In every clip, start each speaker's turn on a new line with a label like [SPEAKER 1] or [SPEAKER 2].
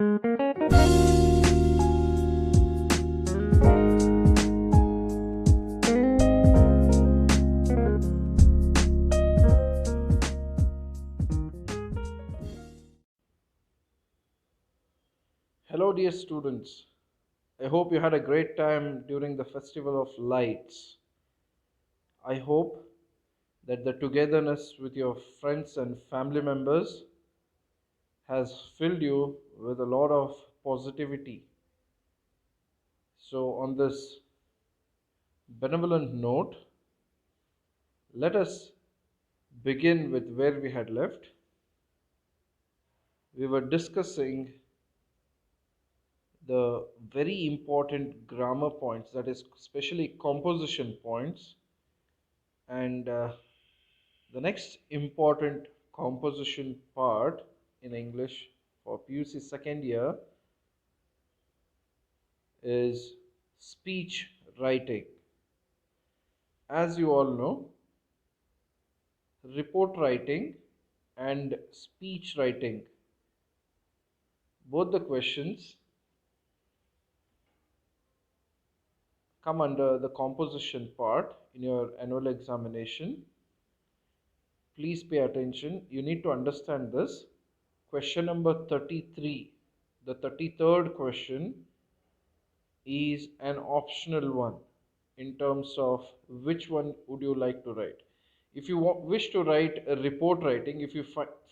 [SPEAKER 1] Hello, dear students. I hope you had a great time during the Festival of Lights. I hope that the togetherness with your friends and family members has filled you with a lot of positivity. So, on this benevolent note, let us begin with where we had left. We were discussing the very important grammar points, that is, especially composition points, and the next important composition part in English for PUC second year is speech writing. As you all know, report writing and speech writing, both the questions come under the composition part in your annual examination. Please pay attention. You need to understand this. Question number 33, the 33rd question, is an optional one in terms of which one would you like to write. If you wish to write a report writing, if you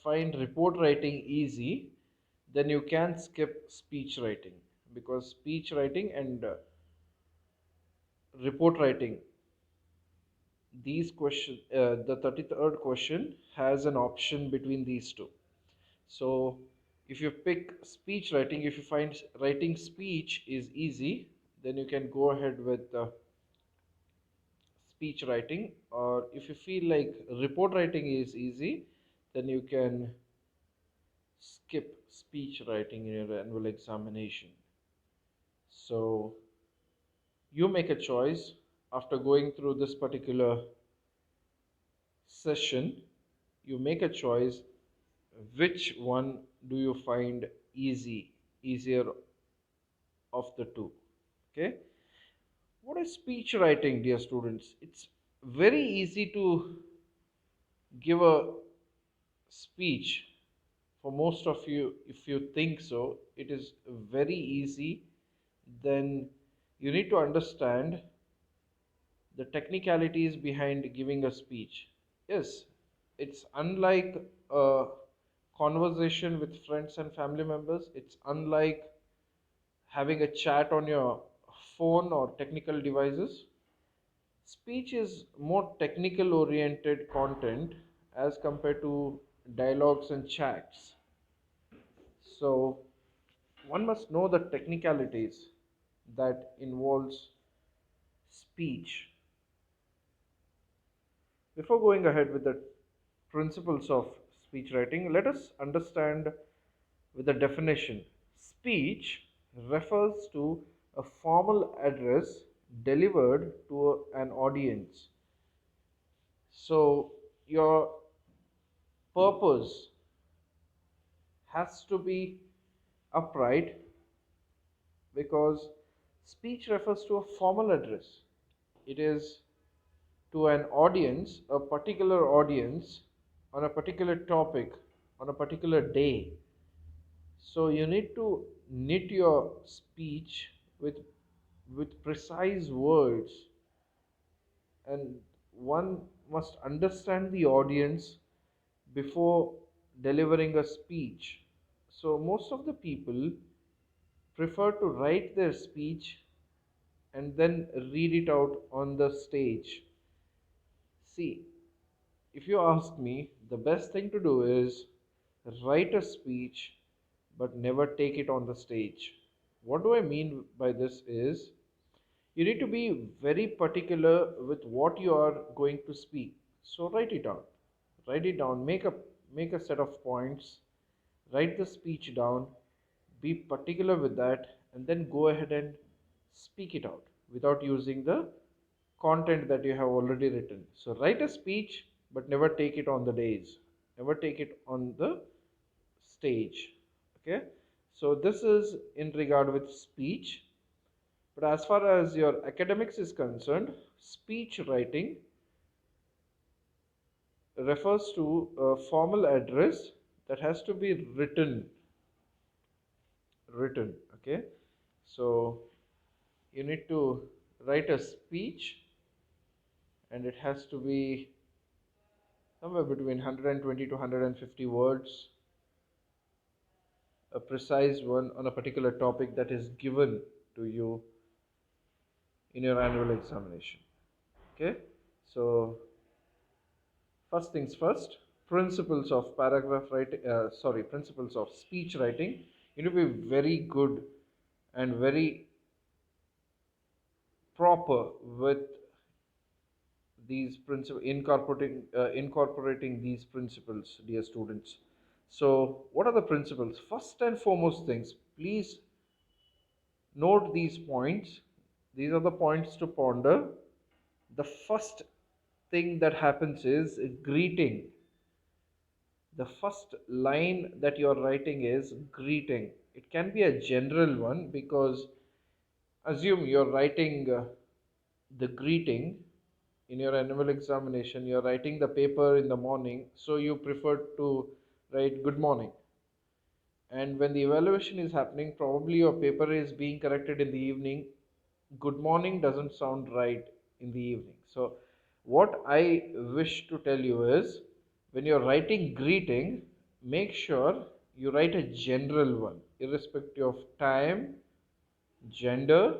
[SPEAKER 1] find report writing easy, then you can skip speech writing, because speech writing and report writing, these question, the 33rd question has an option between these two. So if you pick speech writing, if you find writing speech is easy, then you can go ahead with speech writing. Or if you feel like report writing is easy, then you can skip speech writing in your annual examination. So you make a choice after going through this particular session. You make a choice which one do you find easier of the two. Okay, what is speech writing, dear students? It's very easy to give a speech. For most of you, if you think so, it is very easy. Then you need to understand the technicalities behind giving a speech. Yes, it's unlike a conversation with friends and family members. It's unlike having a chat on your phone or technical devices. Speech is more technical oriented content as compared to dialogues and chats. So one must know the technicalities that involves speech. Before going ahead with the principles of speech writing, let us understand with the definition. Speech refers to a formal address delivered to an audience. So your purpose has to be upright, because speech refers to a formal address. It is to an audience, a particular audience, on a particular topic, on a particular day. So you need to knit your speech with precise words, and one must understand the audience before delivering a speech. So most of the people prefer to write their speech and then read it out on the stage. See, if you ask me, the best thing to do is write a speech but never take it on the stage. What do I mean by this is, you need to be very particular with what you are going to speak. So write it down. Write it down. Make a set of points. Write the speech down. Be particular with that, and then go ahead and speak it out without using the content that you have already written. So write a speech, but never take it on the days. Never take it on the stage. Okay. So this is in regard with speech. But as far as your academics is concerned, speech writing refers to a formal address that has to be written. Okay, so you need to write a speech, and it has to be somewhere between 120 to 150 words, a precise one on a particular topic that is given to you in your annual examination. Okay, so first things first, principles of principles of speech writing. You need to be very good and very proper with these principles, incorporating these principles, dear students. So what are the principles? First and foremost things, please note these points. These are the points to ponder. The first thing that happens is greeting. The first line that you're writing is greeting. It can be a general one, because assume you're writing the greeting in your annual examination. You're writing the paper in the morning, so you prefer to write good morning. And when the evaluation is happening, probably your paper is being corrected in the evening. Good morning doesn't sound right in the evening. So what I wish to tell you is, when you're writing greeting, make sure you write a general one, irrespective of time, gender,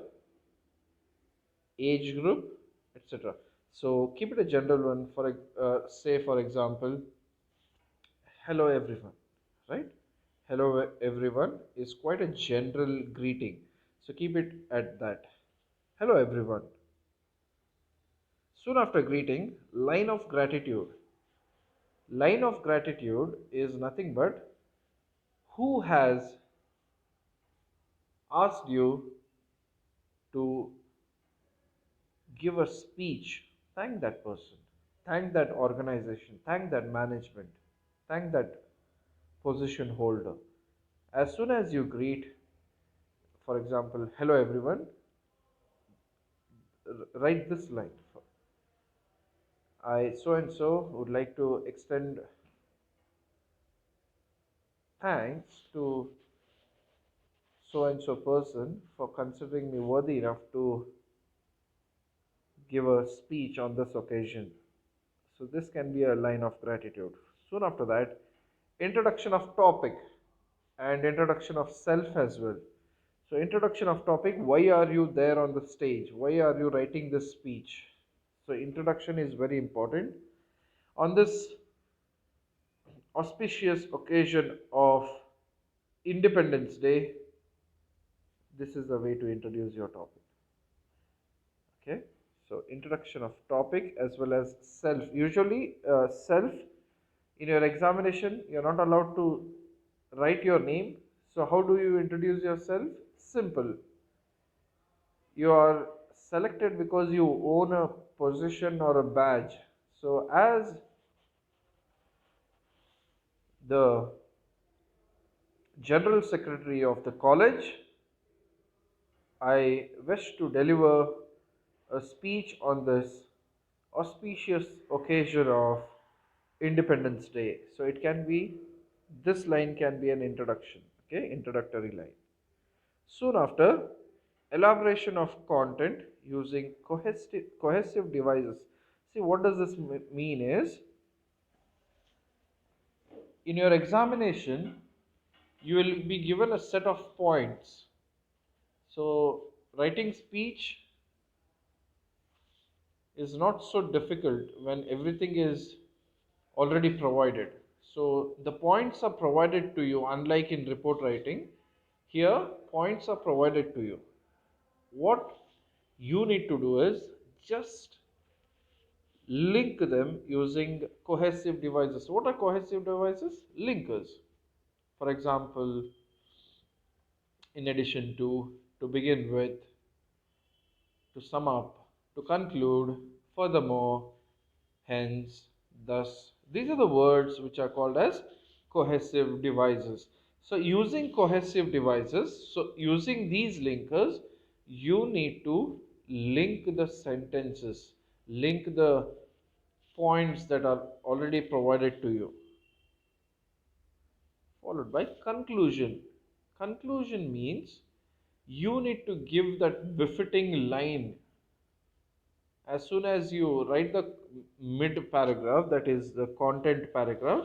[SPEAKER 1] age group, etc. So keep it a general one. For say, for example, hello everyone, right? Hello everyone is quite a general greeting, so keep it at that. Hello everyone. Soon after greeting, line of gratitude. Line of gratitude is nothing but, who has asked you to give a speech. Thank that person, thank that organization, thank that management, thank that position holder. As soon as you greet, for example, hello everyone, write this line: I so and so would like to extend thanks to so and so person for considering me worthy enough to give a speech on this occasion. So this can be a line of gratitude. Soon after that, introduction of topic and introduction of self as well. So introduction of topic, why are you there on the stage? Why are you writing this speech? So introduction is very important. On this auspicious occasion of Independence Day, this is the way to introduce your topic. Okay, so introduction of topic as well as self. Usually self, in your examination you're not allowed to write your name. So how do you introduce yourself? Simple. You are selected because you own a position or a badge. So as the general secretary of the college, I wish to deliver a speech on this auspicious occasion of Independence Day. So it can be, this line can be an introduction, okay, introductory line. Soon after, elaboration of content using cohesive devices. See, what does this mean is, in your examination, you will be given a set of points. So writing speech is not so difficult when everything is already provided. So the points are provided to you, unlike in report writing. Here, points are provided to you. What you need to do is just link them using cohesive devices. What are cohesive devices? Linkers. For example, in addition to begin with, to sum up, to conclude, furthermore, hence, thus. These are the words which are called as cohesive devices. So using cohesive devices, so using these linkers, you need to link the sentences, link the points that are already provided to you, followed by conclusion. Conclusion means you need to give that befitting line. As soon as you write the mid paragraph, that is the content paragraph,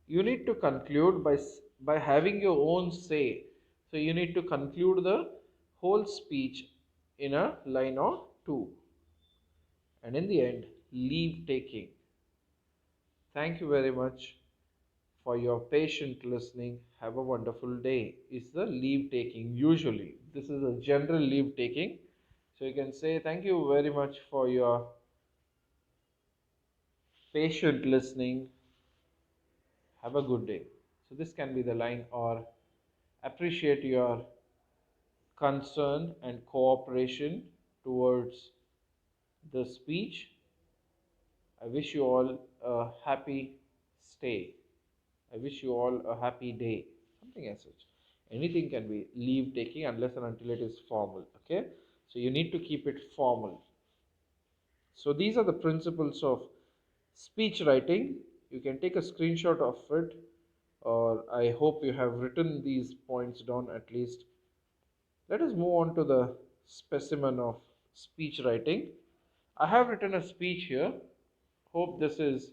[SPEAKER 1] you need to conclude by having your own say. So you need to conclude the whole speech in a line or two. And in the end, leave taking. Thank you very much for your patient listening. Have a wonderful day. Is the leave taking. Usually this is a general leave taking, so you can say thank you very much for your patient listening. Have a good day. So this can be the line, or appreciate your concern and cooperation towards the speech. I wish you all a happy stay. I wish you all a happy day. Something as such. Anything can be leave taking unless and until it is formal. Okay. So you need to keep it formal. So these are the principles of speech writing. You can take a screenshot of it, or I hope you have written these points down at least. Let us move on to the specimen of speech writing. I have written a speech here. Hope this is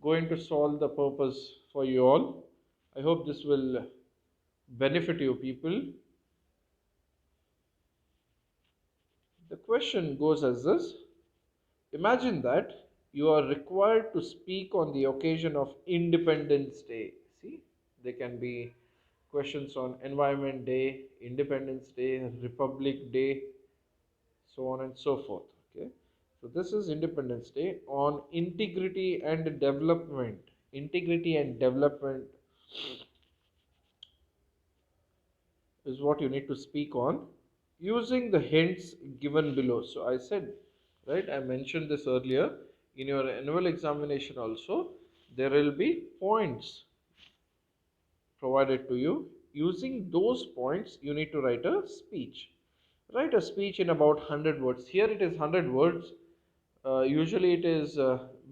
[SPEAKER 1] going to solve the purpose for you all. I hope this will benefit you people. The question goes as this. Imagine that you are required to speak on the occasion of Independence Day. See, there can be questions on Environment Day, Independence Day, Republic Day, so on and so forth. Okay, so this is Independence Day on integrity and development. Integrity and development is what you need to speak on using the hints given below. So I said, right, I mentioned this earlier, in your annual examination also there will be points provided to you. Using those points you need to write a speech. Write a speech in about 100 words. Here it is 100 words. Usually it is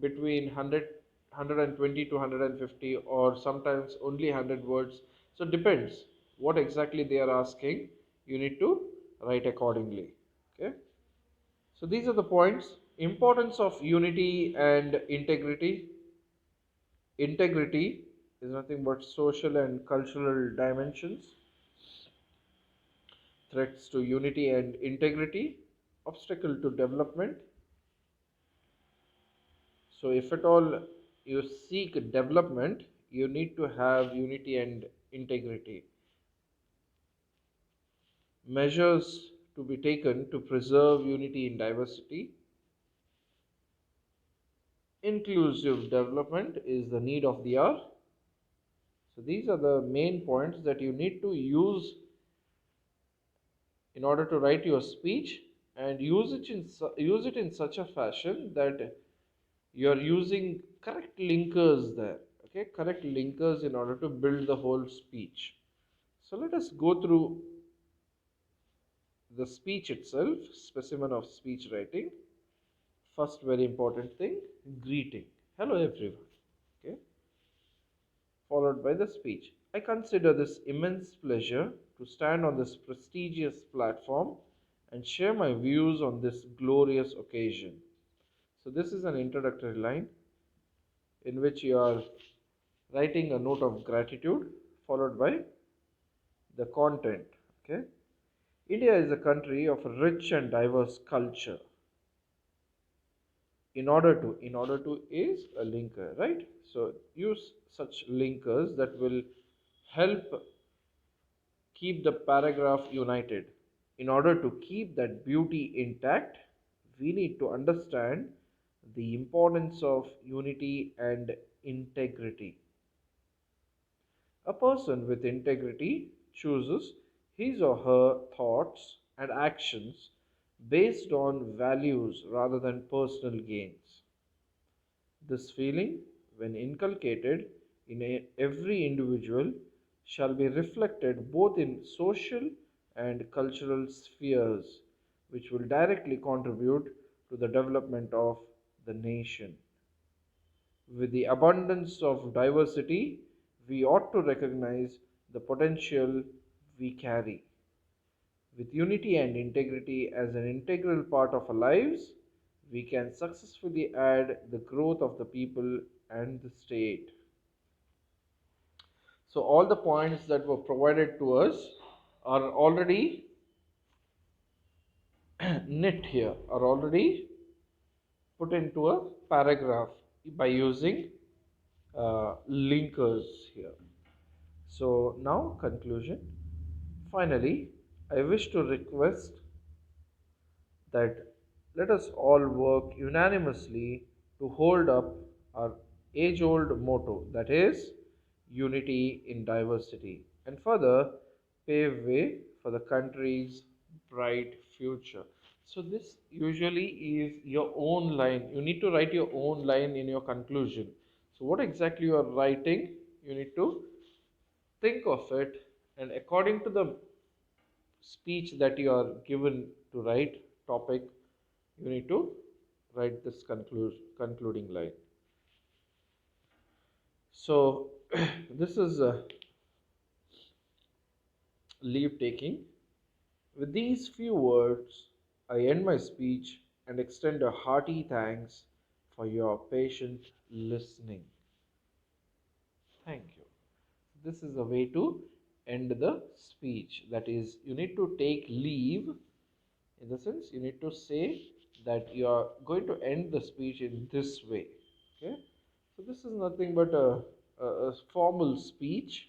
[SPEAKER 1] between 120 to 150, or sometimes only 100 words. So depends what exactly they are asking. You need to write accordingly. Okay. So these are the points. Importance of unity and integrity. Integrity is nothing but social and cultural dimensions. Threats to unity and integrity. Obstacle to development. So if at all you seek development, you need to have unity and integrity. Measures to be taken to preserve unity in diversity. Inclusive development is the need of the hour. So these are the main points that you need to use in order to write your speech, and use it in such a fashion that you are using correct linkers there. Okay, correct linkers in order to build the whole speech. So let us go through the speech itself, specimen of speech writing. First very important thing, greeting. Hello everyone. Okay, followed by the speech. I consider this immense pleasure to stand on this prestigious platform and share my views on this glorious occasion. So this is an introductory line in which you are writing a note of gratitude, followed by the content. Okay, India is a country of rich and diverse culture. In order to is a linker, right? So use such linkers that will help keep the paragraph united. In order to keep that beauty intact, we need to understand the importance of unity and integrity. A person with integrity chooses his or her thoughts and actions based on values rather than personal gains. This feeling, when inculcated in every individual, shall be reflected both in social and cultural spheres, which will directly contribute to the development of the nation. With the abundance of diversity, we ought to recognize the potential we carry. With unity and integrity as an integral part of our lives, we can successfully add the growth of the people and the state. So, all the points that were provided to us are already knit here, are already put into a paragraph by using linkers here. So, now conclusion. Finally, I wish to request that let us all work unanimously to hold up our age old motto, that is, unity in diversity, and further pave way for the country's bright future. So, this usually is your own line. You need to write your own line in your conclusion. So, what exactly you are writing, you need to think of it, and according to the speech that you are given to write topic, you need to write this concluding line. So this is leave taking. With these few words I end my speech and extend a hearty thanks for your patient listening. Thank you. This is a way to end the speech, that is, you need to take leave. In the sense, you need to say that you are going to end the speech in this way. Okay, so this is nothing but a formal speech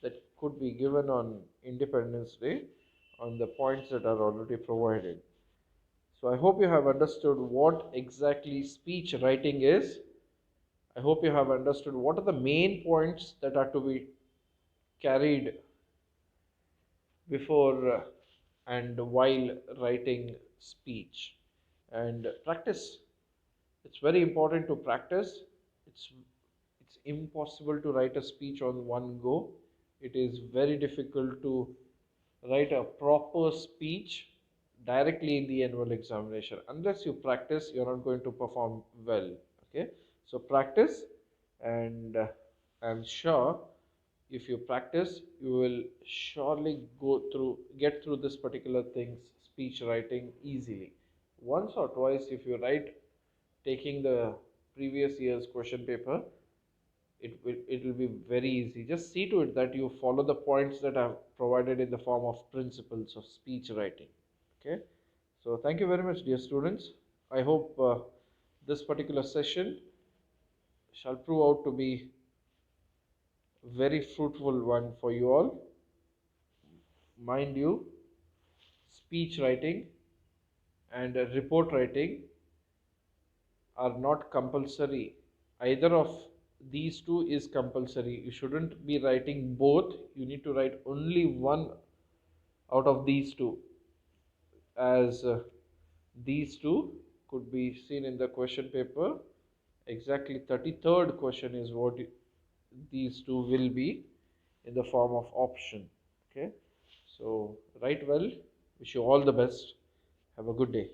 [SPEAKER 1] that could be given on Independence Day on the points that are already provided. So I hope you have understood what exactly speech writing is. I hope you have understood what are the main points that are to be carried before and while writing speech. And practice, it's very important to practice. It's impossible to write a speech on one go. It is very difficult to write a proper speech directly in the annual examination. Unless you practice, you're not going to perform well. Okay, so practice, and I'm sure if you practice, you will surely get through this particular things, speech writing, easily. Once or twice, if you write taking the previous year's question paper, it will be very easy. Just see to it that you follow the points that I've provided in the form of principles of speech writing. Okay, so thank you very much, dear students. I hope this particular session shall prove out to be very fruitful one for you all. Mind you, speech writing and report writing are not compulsory. Either of these two is compulsory. You shouldn't be writing both. You need to write only one out of these two, as these two could be seen in the question paper. Exactly 33rd question is what these two will be in the form of option. Okay, so write well. Wish you all the best. Have a good day.